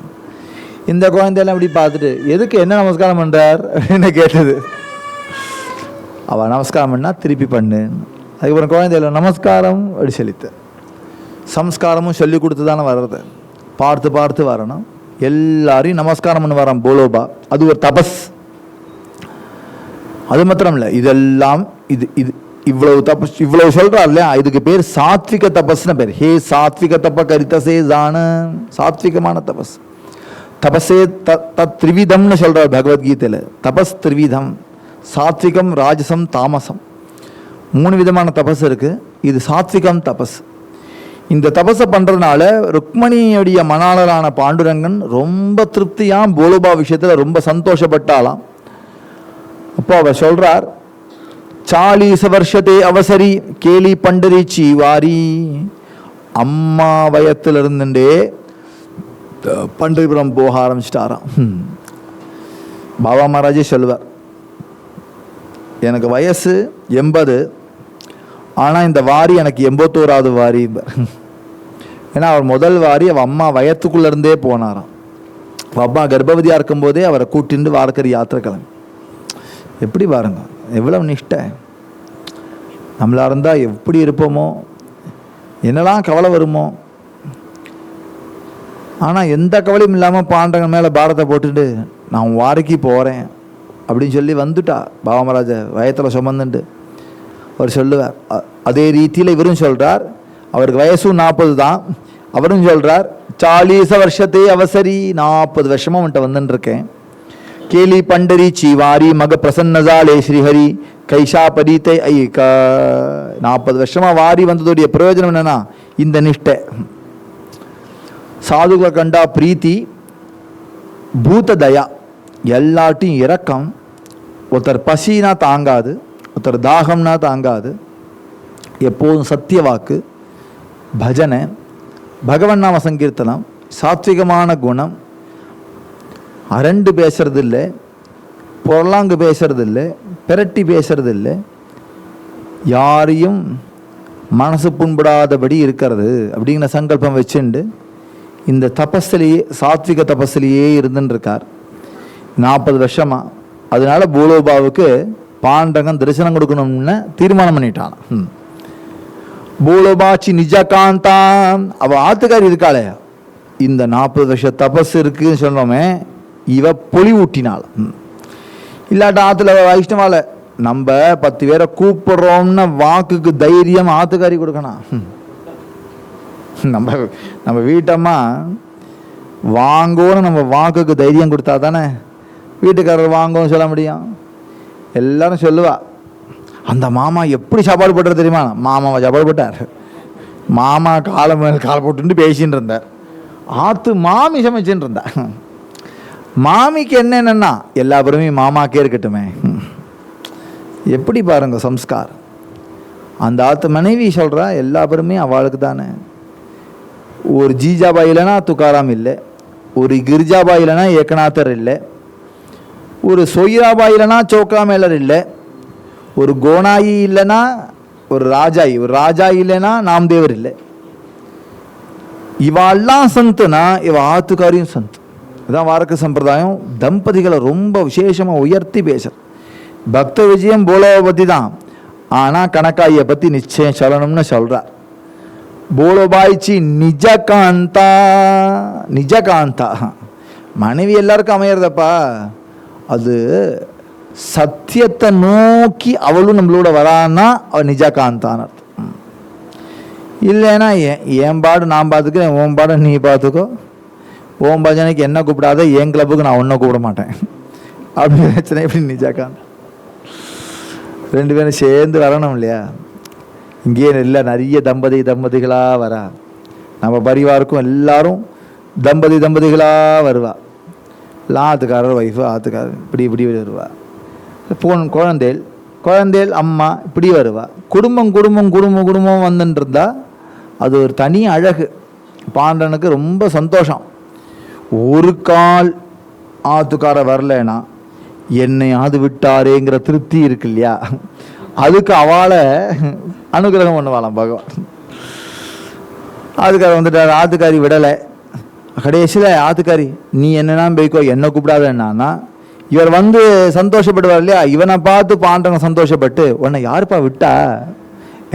S1: இந்த குழந்தையெல்லாம் அப்படி பார்த்துட்டு, எதுக்கு என்ன நமஸ்காரம் பண்ணுறார் அப்படின்னு கேட்டது. அவள் நமஸ்காரம் பண்ணால் திருப்பி பண்ணு. அதுக்கப்புறம் குழந்தைகள் நமஸ்காரம் அப்படி சொல்லித்து. சம்ஸ்காரமும் சொல்லி கொடுத்து தானே வர்றது, பார்த்து பார்த்து வரணும். எல்லாரையும் நமஸ்காரம் பண்ண வரோம் போலோபா. அது ஒரு தபஸ். அது மாத்திரம் இல்லை, இதெல்லாம் இது இவ்வளவு தபஸ், இவ்வளவு சொல்றார் இல்லையா, இதுக்கு பேர் சாத்விக தபஸ்னு பேர். ஹே சாத்விக தப கரித்தசே ஜான, சாத்விகமான தபஸ். தபஸே திரிவிதம்னு சொல்றார் பகவத்கீதையில். தபஸ் திரிவிதம், சாத்விகம் ராஜசம் தாமசம், 3 விதமான தபஸ் இருக்கு. இது சாத்விகம் தபஸ். இந்த தபஸை பண்ணுறதுனால ருக்மணியுடைய மணாளரான பாண்டுரங்கன் ரொம்ப திருப்தியாக போலோபா விஷயத்தில் ரொம்ப சந்தோஷப்பட்டாலாம். அப்போ அவர் சொல்கிறார், 40 வருஷத்தே அவசரி கேலி பண்டரி சீவாரி. அம்மா வயத்தில் இருந்துட்டே பண்டரிபுரம் போக ஆரம்பிச்சிட்டாராம். பாபா மகாராஜே சொல்லுவார், எனக்கு வயசு 80, ஆனால் இந்த வாரி எனக்கு 81வது வாரி. ஏன்னா அவர் முதல் வாரி அவள் அம்மா வயத்துக்குள்ளேருந்தே போனாராம். அம்மா கர்ப்பவதியாக இருக்கும்போதே அவரை கூட்டிட்டு வாரக்கறி யாத்திரை கிளம்பி. எப்படி பாருங்க, எவ்வளவு நிஷ்டை. நம்மளாக இருந்தால் எப்படி இருப்போமோ, என்னெல்லாம் கவலை வருமோ. ஆனால் எந்த கவலையும் இல்லாமல் பாண்டவங்க மேலே பாரத்தை போட்டுட்டு நான் வாரிக்கு போகிறேன் அப்படின்னு சொல்லி வந்துட்டா பாபா மகாராஜ வயத்தில் சுமந்துட்டு. அவர் சொல்லுவார். அதே ரீதியில் இவரும் சொல்கிறார். அவருக்கு வயசும் 40 தான். அவரும் சொல்கிறார், 40 வருஷத்தே அவசரி, 40 வருஷமாக அவன்கிட்ட வந்துட்டுருக்கேன். கேலி பண்டரி சீவாரி மக பிரசன்னசாலே ஸ்ரீஹரி கைஷா பரீத்தை ஐக. 40 வருஷமாக வாரி வந்ததுடைய பிரயோஜனம் என்னன்னா இந்த நிஷ்டை. சாதுகளை கண்டா பிரீத்தி, பூத தயா, எல்லாட்டையும் இரக்கம். ஒருத்தர் பசினா தாங்காது, ஒருத்தர் தாகம்னா தாங்காது. எப்போதும் சத்திய வாக்கு, பஜனை, பகவன் நாம சங்கீர்த்தனம், சாத்விகமான குணம். அரண்டு பேசுறது இல்லை, பொருளாங்கு பேசுறது இல்லை, பிரட்டி பேசுறது இல்லை. யாரையும் மனசு புண்படாதபடி இருக்கிறது அப்படிங்கிற சங்கல்பம் வச்சுண்டு இந்த தபஸ்லேயே, சாத்விக தபஸ்லேயே இருந்துருக்கார் 40 வருஷமா. அதனால பூலோபாவுக்கு பாண்டகன் தரிசனம் கொடுக்கணும்னு தீர்மானம் பண்ணிட்டான். பூலோபாச்சி நிஜகாந்தா, அவ ஆத்துக்காரி இருக்காளே, இந்த 40 வருஷ தபஸ் இருக்குன்னு சொன்னோமே, இவ பொலி ஊட்டினாள். இல்லாட்ட ஆத்துல வைஷ்ணவால நம்ம 10 பேரை கூப்பிடுறோம்னு வாக்குக்கு தைரியம் ஆத்துக்காரி கொடுக்கணும். நம்ம வீட்டம்மா வாங்கோன்னு நம்ம வாக்குக்கு தைரியம் கொடுத்தா தானே வீட்டுக்காரர் வாங்கன்னு சொல்ல முடியும். எல்லாரும் சொல்லுவா, அந்த மாமா எப்படி சாப்பாடு போட்டார் தெரியுமா? மாமாவை சாப்பாடு போட்டார். மாமா காலை மேல் காலை போட்டுட்டு பேசின்னு இருந்தார். ஆத்து மாமி சமைச்சுன்னு இருந்தா. மாமிக்கு என்னென்னா எல்லா பேருமே மாமாக்கே இருக்கட்டுமே. எப்படி பாருங்க சம்ஸ்கார். அந்த ஆத்து மனைவி சொல்கிறா எல்லா பேருமே அவளுக்கு தானே. ஒரு ஜீஜாபாய் இல்லைனா துக்காராம் இல்லை, ஒரு கிரிஜாபாய் இல்லைனா ஏகநாதர் இல்லை, ஒரு சொய்ராபாய் இல்லைனா சோக்கா மேலர் இல்லை, ஒரு கோனாயி இல்லைனா ஒரு ராஜாயி இல்லைனா நாம்தேவர் இல்லை. இவாள்லாம் சந்துனா இவ ஆத்துக்காரியும் சந்து. இதான் வாரக்க சம்பிரதாயம். தம்பதிகளை ரொம்ப விசேஷமாக உயர்த்தி பேசுற. பக்த விஜயம் போலோவை பற்றி தான், ஆனால் கணக்காயை பற்றி நிச்சயம் சொல்லணும்னு சொல்கிறார். போலோபாய்ச்சி நிஜகாந்தா மனைவி எல்லாருக்கும் அமையிறதப்பா. அது சத்தியத்தை நோக்கி அவளும் நம்மளோட வரான்னா அவள் நிஜகாந்தான்னு அர்த்தம். இல்லைன்னா என் பாடு நான் பார்த்துக்கிறேன், உன் பாடு நீ பார்த்துக்கோ, ஓம் பஜனைக்கு என்ன கூப்பிடாத, என் கிளப்புக்கு நான் ஒன்றும் கூப்பிட மாட்டேன் அப்படி பிரச்சனை. எப்படி நிஜகாந்த் ரெண்டு பேரும் சேர்ந்து வரணும் இல்லையா? இங்கேயே இல்லை, நிறைய தம்பதிகளாக வரா. நம்ம பரிவாருக்கும் எல்லாரும் தம்பதிகளாக வருவா. எல்லாம் ஆத்துக்காரர் ஒய்ஃபு, ஆத்துக்காரர் இப்படி வருவா. குழந்தைகள் அம்மா இப்படி வருவா. குடும்பம் வந்துட்டு இருந்தா அது ஒரு தனி அழகு. பாண்டனுக்கு ரொம்ப சந்தோஷம். ஒரு கால் ஆத்துக்கார வரலனா என்னையாவது விட்டாரேங்கிற திருப்தி இருக்கு இல்லையா? அதுக்கு அவளை அனுகிரகம் பண்ணுவாளாம் பகவான். ஆத்துக்கார வந்துட்டார், ஆத்துக்காரி விடலை. கடைசியில் ஆத்துக்காரி நீ என்னன்னா போய்க்கோ, என்ன கூப்பிடாதன்னா இவர் வந்து சந்தோஷப்படுவார் இல்லையா? இவனை பார்த்து பாண்டவன் சந்தோஷப்பட்டு உன்னை யாருப்பா விட்டா?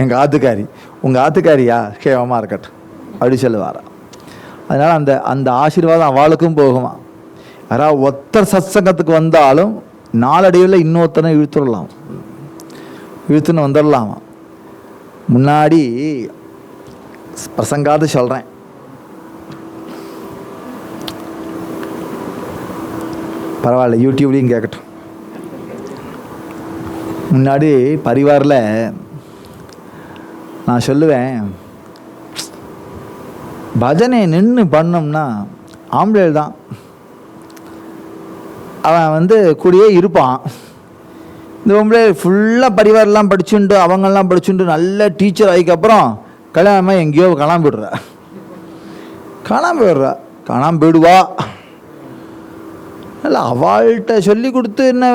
S1: எங்கள் ஆத்துக்காரி. உங்கள் ஆத்துக்காரியா? கேவமாக இருக்கட்டும் அப்படி சொல்லுவாரா. அதனால் அந்த ஆசீர்வாதம் அவளுக்கும் போகுமா. யாராவது ஒருத்தர் சத்சங்கத்துக்கு வந்தாலும் நாளடைவில் இன்னொருத்தனை இழுத்துன்னு வந்துடலாமா. முன்னாடி பிரசங்காது சொல்கிறேன். பரவாயில்ல, யூடியூப்லேயும் கேட்கட்டும். முன்னாடி பரிவாரில் நான் சொல்லுவேன், பஜனை நின்று பண்ணோம்னா ஆம்பளை தான் அவன் வந்து கூடயே இருப்பான். இந்த பொம்பளை ஃபுல்லாக பரிவாரெலாம் படிச்சுட்டு அவங்கெல்லாம் படிச்சுட்டு நல்ல டீச்சர் ஆகிக்கப்புறம் கல்யாணமாக எங்கேயோ காணாமல் போயிடுவா. இல்லை அவள்கிட்ட சொல்லி கொடுத்து என்ன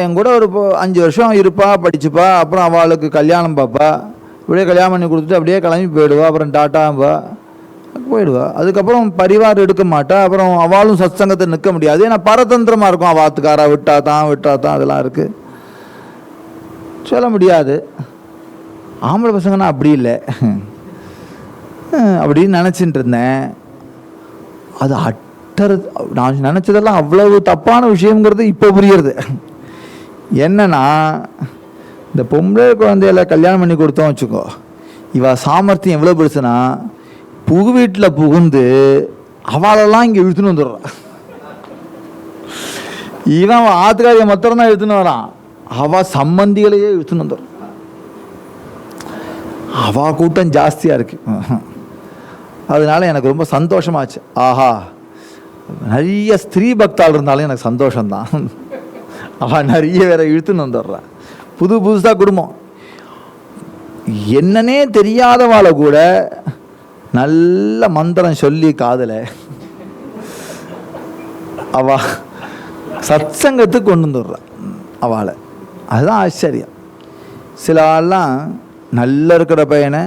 S1: என் கூட ஒரு 5 வருஷம் இருப்பா, படிச்சுப்பா, அப்புறம் அவளுக்கு கல்யாணம் பார்ப்பா, இப்படியே கல்யாணம் பண்ணி கொடுத்துட்டு அப்படியே கிளம்பி போயிடுவா. அப்புறம் டாட்டாம்பா போயிடுவா. அதுக்கப்புறம் பரிவார் எடுக்க மாட்டா. அப்புறம் அவளும் சத்சங்கத்தை நிற்க முடியாது. ஏன்னா பரதந்திரமாக இருக்கும். அவாத்துக்காரா விட்டா தான் அதெல்லாம் இருக்குது, சொல்ல முடியாது. ஆம்பளை பசங்கன்னா அப்படி இல்லை அப்படின்னு நினச்சிட்டு இருந்தேன். அது நான் நினச்சதெல்லாம் அவ்வளவு தப்பான விஷயங்கிறது இப்போ புரியுறது. என்னன்னா, இந்த பொம்பளை குழந்தையில கல்யாணம் பண்ணி கொடுத்தோம் வச்சுக்கோ, இவ சாமர்த்தியம் எவ்வளோ பெருசுனா புகு வீட்டில் புகுந்து அவளெல்லாம் இங்கே இழுத்துன்னு வந்துடுறான். இவன் ஆத்துக்காரியை மொத்தம் தான் இழுத்துன்னு வரான், அவ சம்பந்திகளையே இழுத்துன்னு வந்துடுறான். அவ கூட்டம் ஜாஸ்தியாக இருக்கு. அதனால எனக்கு ரொம்ப சந்தோஷமாச்சு. ஆஹா, நிறைய ஸ்திரீ பக்தாள் இருந்தாலும் எனக்கு சந்தோஷம்தான். அவள் நிறைய வேற இழுத்துன்னு வந்துடுறான். புதுசாக குடும்பம் என்னன்னே தெரியாதவாளை கூட நல்ல மந்திரம் சொல்லி காதலை அவ சத்சங்கத்துக்கு கொண்டு வந்துடுறான் அவளை. அதுதான் ஆச்சரியம். சில ஆள்லாம் நல்லா இருக்கிற பையனை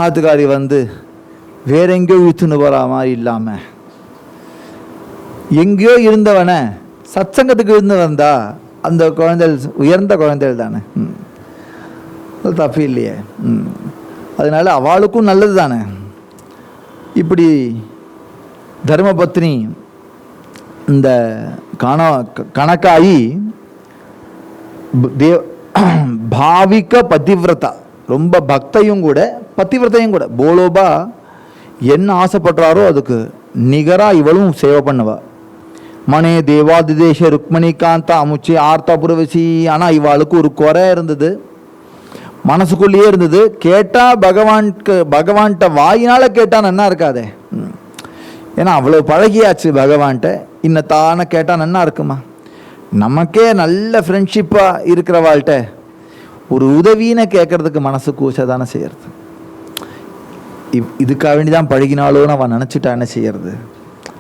S1: ஆத்துக்காரி வந்து வேற எங்கேயோ இழுத்துன்னு போகிற மாதிரி இல்லாமல் எங்கேயோ இருந்தவனை சத்சங்கத்துக்கு இருந்து வந்தா அந்த குழந்தைகள் உயர்ந்த குழந்தைகள் தானே, அது தப்பு இல்லையே. அதனால அவளுக்கும் நல்லது தானே. இப்படி தர்மபத்னி இந்த கணக்காயி பாவிக்க பதிவிரதா, ரொம்ப பக்தையும் கூட பதிவிரதையும் கூட. போலோபா என்ன ஆசைப்படுறாரோ அதுக்கு நிகராக இவளும் சேவை பண்ணுவா. மனே தேவாதிதேஷ ருக்மணி காந்தா அமுச்சி ஆர்த்தா புரவசி. ஆனால் இவாளுக்கு ஒரு குறை இருந்தது, மனசுக்குள்ளேயே இருந்தது. கேட்டால் பகவான்கிட்ட வாயினால் கேட்டால் நன்னா இருக்காதே. ஏன்னா அவ்வளோ பழகியாச்சு பகவான்கிட்ட. இன்னத்தான கேட்டால் நன்னா இருக்குமா? நமக்கே நல்ல ஃப்ரெண்ட்ஷிப்பாக இருக்கிறவாள்கிட்ட ஒரு உதவின்னு கேட்கறதுக்கு மனசு கூச்சதானே செய்யறது. இதுக்காக வேண்டி தான் பழகினாலோன்னு அவன் நினச்சிட்டா என்ன செய்யறது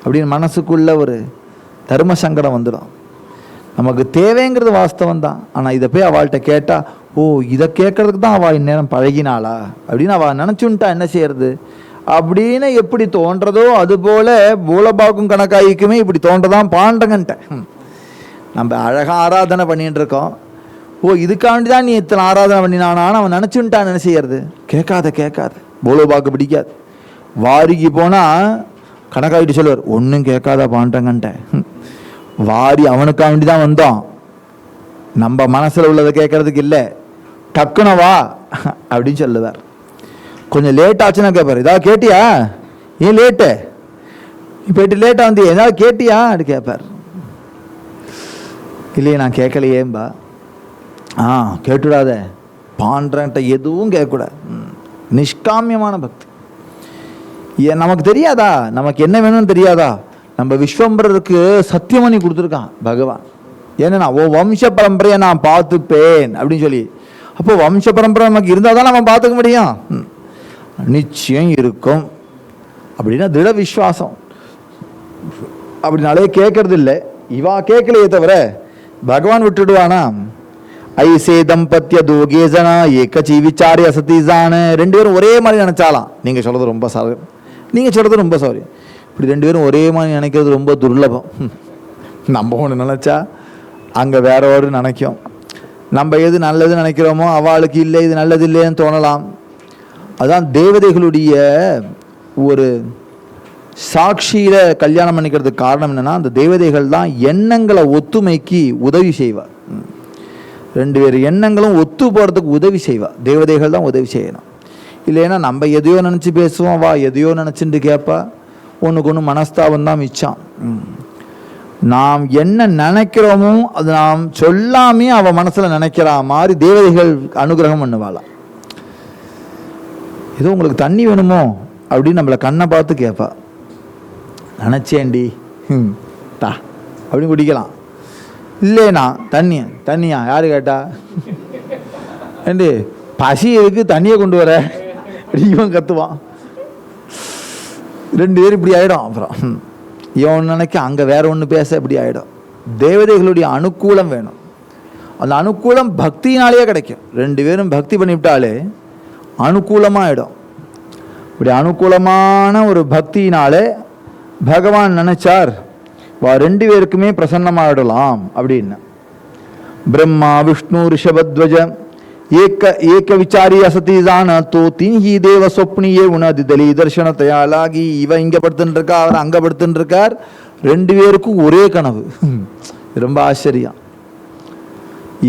S1: அப்படின்னு மனசுக்குள்ள ஒரு தர்ம சங்கடம் வந்துடும். நமக்கு தேவைங்கிறது வாஸ்தவம் தான். ஆனால் இதை போய் அவள்கிட்ட கேட்டால், ஓ இதை கேட்கறதுக்கு தான் அவள் இந்நேரம் பழகினாளா அப்படின்னு அவள் நினச்சுன்ட்டா என்ன செய்யறது அப்படின்னு எப்படி தோன்றதோ அதுபோல் பூலபாக்கும் கணக்காய்க்குமே இப்படி தோன்றதான் பாண்டங்கன்ட்ட. நம்ம அழகாக ஆராதனை பண்ணிட்டு இருக்கோம். ஓ இதுக்காண்டி தான் நீ இத்தனை ஆராதனை பண்ணினானான்னு அவன் நினச்சுன்ட்டான் என்ன செய்யறது? கேட்காத பூலபாக்கு பிடிக்காது. வாரிக்கு போனால் கணக்காயிட்டு சொல்லுவார், ஒன்றும் கேட்காத பாண்டங்கன்ட்ட. வாரி அவனுக்காக வேண்டி தான் வந்தோம், நம்ம மனசில் உள்ளதை கேட்கறதுக்கு இல்லை, டக்குன வா அப்படின்னு சொல்லுவார். கொஞ்சம் லேட் ஆச்சுன்னா கேட்பார், ஏதாவது கேட்டியா, ஏன் லேட்டு போயிட்டு லேட்டாக வந்து ஏதாவது கேட்டியா அப்படி கேட்பார். இல்லையே நான் கேட்கலையேம்பா. கேட்டுடாத பாண்டன்ட்ட எதுவும் கேட்கக்கூடாது. நிஷ்காமியமான பக்தி. நமக்கு தெரியாதா நமக்கு என்ன வேணும்னு தெரியாதா? நம்ம விஸ்வம்பரருக்கு சத்தியமணி கொடுத்துருக்கான் பகவான். ஏன்னா ஓ வம்ச பரம்பரையை நான் பார்த்துப்பேன் அப்படின்னு சொல்லி. அப்போ வம்ச பரம்பரை நமக்கு இருந்தால் தான் நம்ம பார்த்துக்க முடியும். நிச்சயம் இருக்கும் அப்படின்னா திட விஸ்வாசம். அப்படின்னாலே கேட்கறது இல்லை. இவா கேட்கலையே தவிர பகவான் விட்டுடுவானா? ஐசே தம்பத்திய தோகேஜனா ஏகச்சி விசாரி அசதிசான. ரெண்டு பேரும் ஒரே மாதிரி நினைச்சாலாம். நீங்கள் சொல்கிறது ரொம்ப சௌரியம். இப்படி ரெண்டு பேரும் ஒரே மாதிரி நினைக்கிறது ரொம்ப துர்லபம். நம்ம ஒன்று நினச்சா அங்கே வேற ஒரு நினைக்கும். நம்ம எது நல்லது நினைக்கிறோமோ அவளுக்கு இல்லை இது நல்லது இல்லைன்னு தோணலாம். அதான் தேவதைகளுடைய ஒரு சாட்சியில் கல்யாணம் பண்ணிக்கிறதுக்கு காரணம் என்னென்னா, அந்த தேவதைகள் தான் எண்ணங்களை ஒத்துமைக்கு உதவி செய்வார். ரெண்டு பேர் எண்ணங்களும் ஒத்து போகிறதுக்கு உதவி செய்வா. தேவதைகள் தான் உதவி செய்யணும். இல்லைன்னா நம்ம எதையோ நினச்சி பேசுவோம், வா எதையோ நினச்சிட்டு கேட்பா. ஒன்றுக்கு ஒன்று மனஸ்தாபம் தான் மிச்சம். நாம் என்ன நினைக்கிறோமோ அது நாம் சொல்லாமே அவள் மனசில் நினைக்கிறா மாதிரி தேவதைகள் அனுகிரகம் பண்ணுவாளாம். ஏதோ உங்களுக்கு தண்ணி வேணுமோ அப்படின்னு நம்மளை கண்ணை பார்த்து கேட்பா. நினச்சேண்டி தா அப்படின்னு குடிக்கலாம். இல்லைண்ணா தண்ணியா யாரு கேட்டா? ஏண்டி பசி இருக்கு தண்ணியை கொண்டு வர இவன் கத்துவான். ரெண்டு பேரும் இப்படி ஆகிடும். அப்புறம் இவன் நினைக்க அங்கே வேற ஒன்று பேச இப்படி ஆகிடும். தேவதைகளுடைய அனுகூலம் வேணும். அந்த அனுகூலம் பக்தினாலேயே கிடைக்கும். ரெண்டு பேரும் பக்தி பண்ணிவிட்டாலே அனுகூலமாக ஆகிடும். இப்படி அனுகூலமான ஒரு பக்தியினாலே பகவான் நினைச்சார் வா ரெண்டு பேருக்குமே பிரசன்னமாயிடலாம் அப்படின்னு. பிரம்மா விஷ்ணு ரிஷபத்வஜ ஏக விசாரி அசதிதான தோ தீஹி தேவ சொப்னியே உணதிதலி தர்ஷனத்தையாலாகி. இவன் இங்கே படுத்துட்டு இருக்கா, அவர் அங்கே படுத்துட்டு இருக்கார். ரெண்டு பேருக்கும் ஒரே கனவு. ரொம்ப ஆச்சரியம்.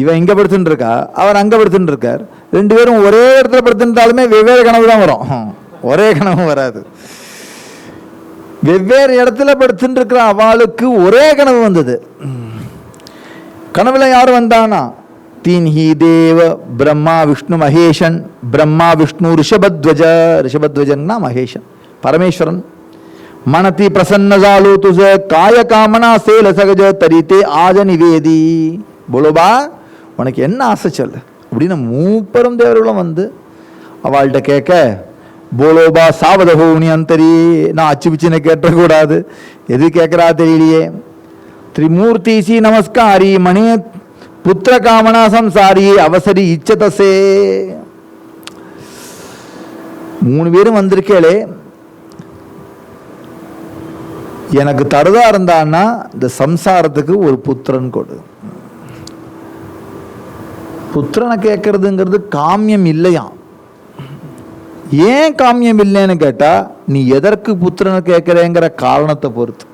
S1: இவன் இங்கே படுத்துட்டு இருக்கா, அவர் அங்கே படுத்துட்டு இருக்கார். ரெண்டு பேரும் ஒரே இடத்துல படுத்துட்டாலுமே வெவ்வேறு கனவு தான் வரும், ஒரே கனவு வராது. வெவ்வேறு இடத்துல படுத்துட்டு இருக்கிற அவளுக்கு ஒரே கனவு வந்தது. கனவுல யார் வந்தானா? தீன்ஹி தேவ பிரம்மா விஷ்ணு மகேஷன். பிரம்மா விஷ்ணு ரிஷபத்வஜ. ரிஷபத்வஜன்னா மகேஷன் பரமேஸ்வரன். மனதி பிரசன்னஜாலு துஜ காய காமனா சேல சகஜ தரித்தே ஆஜ நிவேதி. போலோபா உனக்கு என்ன ஆசை சொல்லு அப்படின்னு மூப்பரும் தேவர்களும் வந்து அவள்கிட்ட கேட்க, போலோபா சாவதகோனி அந்தரி. நான் அச்சு பிச்சுன்னு கேட்டக்கூடாது, எது கேட்குறா தெரியலையே. திரிமூர்த்தி சி நமஸ்காரி மணி புத்திர காமனா சம்சாரி அவசரி இச்சதசே. மூணு பேரும் வந்திருக்கேளே, எனக்கு தருதா இருந்தான்னா இந்த சம்சாரத்துக்கு ஒரு புத்திரன் கொடு. புத்திரனை கேட்கறதுங்கிறது காமியம் இல்லையா? ஏன் காமியம் இல்லைன்னு கேட்டா, நீ எதற்கு புத்திரனை கேட்கிறேங்கிற காரணத்தை பொறுத்து.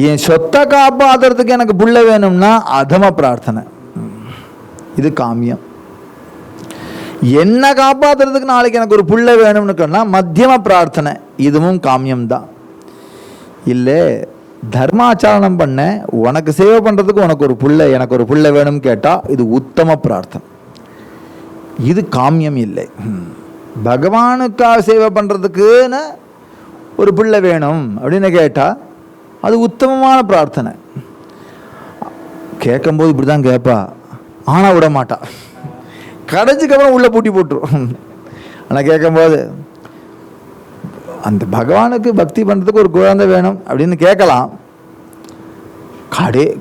S1: என் சொத்தை காப்பாத்துறதுக்கு எனக்கு புள்ள வேணும்னா அதம பிரார்த்தனை, இது காமியம். என்ன காப்பாத்துறதுக்கு நாளைக்கு எனக்கு ஒரு புள்ள வேணும்னு சொன்னா மத்தியம பிரார்த்தனை, இதுவும் காமியம் தான். இல்லை தர்மாச்சாரணம் பண்ண உனக்கு சேவை பண்ணுறதுக்கு உனக்கு ஒரு புள்ள எனக்கு ஒரு புள்ள வேணும்னு கேட்டால் இது உத்தம பிரார்த்தனை, இது காமியம் இல்லை. பகவானுக்காக சேவை பண்ணுறதுக்குன்னு ஒரு பிள்ளை வேணும் அப்படின்னு கேட்டால் அது உத்தமமான பிரார்த்தனை. கேட்கும்போது இப்படி தான் கேட்பா, ஆனால் விட மாட்டா, கடைசிக்கப்புறம் உள்ளே பூட்டி போட்டுரும். ஆனால் கேட்கும்போது அந்த பகவானுக்கு பக்தி பண்ணுறதுக்கு ஒரு குழந்தை வேணும் அப்படின்னு கேட்கலாம்.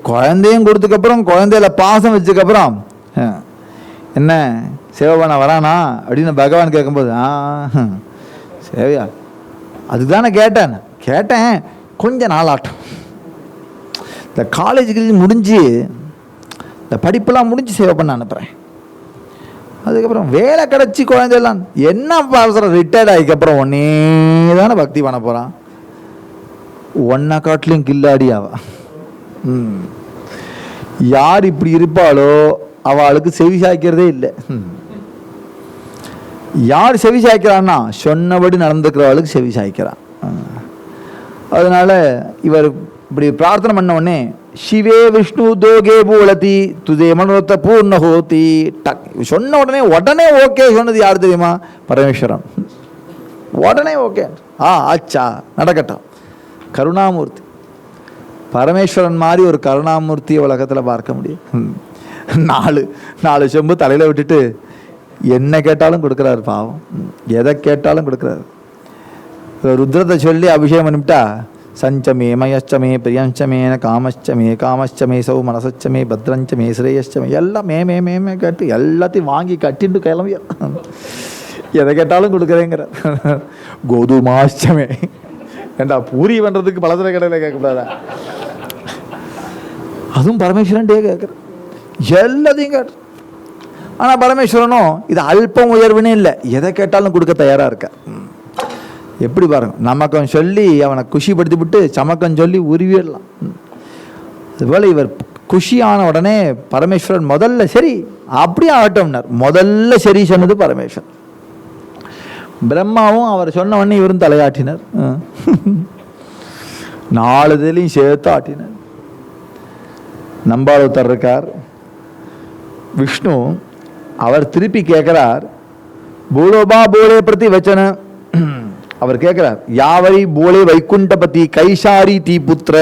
S1: குழந்தையும் கொடுத்ததுக்கப்புறம் குழந்தையில பாசம் வச்சதுக்கப்புறம் என்ன சேவை பண்ண வரானா அப்படின்னு பகவான் கேட்கும்போது சேவையா அதுக்கு தானே கேட்டேன் கொஞ்ச நாள் ஆட்டம். இந்த காலேஜுக்கு முடிஞ்சு இந்த படிப்பெல்லாம் முடிஞ்சு சேவை பண்ண அனுப்புகிறேன், அதுக்கப்புறம் வேலை கிடச்சி குழந்தையெல்லாம் என்ன அவசரம், ரிட்டையர்ட் ஆகிக்கப்புறம் ஒன்னே தானே பக்தி பண்ண போகிறான், ஒன்றை காட்டிலும் கில்லாடி அவ. யார் இப்படி இருப்பாளோ அவளுக்கு செவி சாய்க்கிறதே இல்லை. யார் செவி சாய்க்கிறான்னா சொன்னபடி நடந்துக்கிறவளுக்கு செவி சாய்க்கிறான். அதனால இவர் இப்படி பிரார்த்தனை பண்ண உடனே சிவே விஷ்ணு தோகே பூலதி துதே மனோரத்த பூர்ண ஹோதி டக் சொன்ன உடனே ஓகே சொன்னது யார் தெரியுமா? பரமேஸ்வரன். உடனே ஓகே, ஆச்சா நடக்கட்டும். கருணாமூர்த்தி, பரமேஸ்வரன் மாதிரி ஒரு கருணாமூர்த்தியை உலகத்தில் பார்க்க முடியும். நாலு செம்பு தலையில் விட்டுட்டு என்ன கேட்டாலும் கொடுக்குறாரு பாவம், எதை கேட்டாலும் கொடுக்குறாரு. ருத்ரத்தை சொல்லி அபிஷேகம் பண்ணிவிட்டா சஞ்சமே மயச்சமே பிரியஞ்சமேன காமச்சமே சௌ மனசச்சமே பத்ரஞ்சமே ஸ்ரேயச்சமே எல்லாம் மே கேட்டு எல்லாத்தையும் வாங்கி கட்டிட்டு கிளம்பிய எதை கேட்டாலும் கொடுக்குறேங்கிற. கோதுமாச்சமே ஏண்டா பூரி பண்ணுறதுக்கு பலதர கடையில் கேட்கக்கூடாதா? அதுவும் பரமேஸ்வரன் கேட்குற எல்லாத்தையும் கேட்டு. ஆனால் பரமேஸ்வரனும் இது அல்பம் உயர்வுன்னு இல்லை, எதை கேட்டாலும் கொடுக்க தயாராக இருக்க. எப்படி பாருங்க, நமக்கம் சொல்லி அவனை குஷிப்படுத்தி விட்டு சமக்கம் சொல்லி உருவிடலாம். அதுபோல் இவர் குஷியான உடனே பரமேஸ்வரன் முதல்ல சரி அப்படியே ஆகட்டும்னார். முதல்ல சரி சொன்னது பரமேஸ்வரன். பிரம்மாவும் அவர் சொன்ன உடனே இவரும் தலையாட்டினார், 4 இதுலையும் சேர்த்து ஆட்டினார். நம்பாளுத்தர் இருக்கார் விஷ்ணு, அவர் திருப்பி கேட்கிறார் பூலோபா போலே பிரதி வச்சன. அவர் கேட்கிறார் யாவரி போலே வைகுண்டபதி கைசாரி தீ புத்திர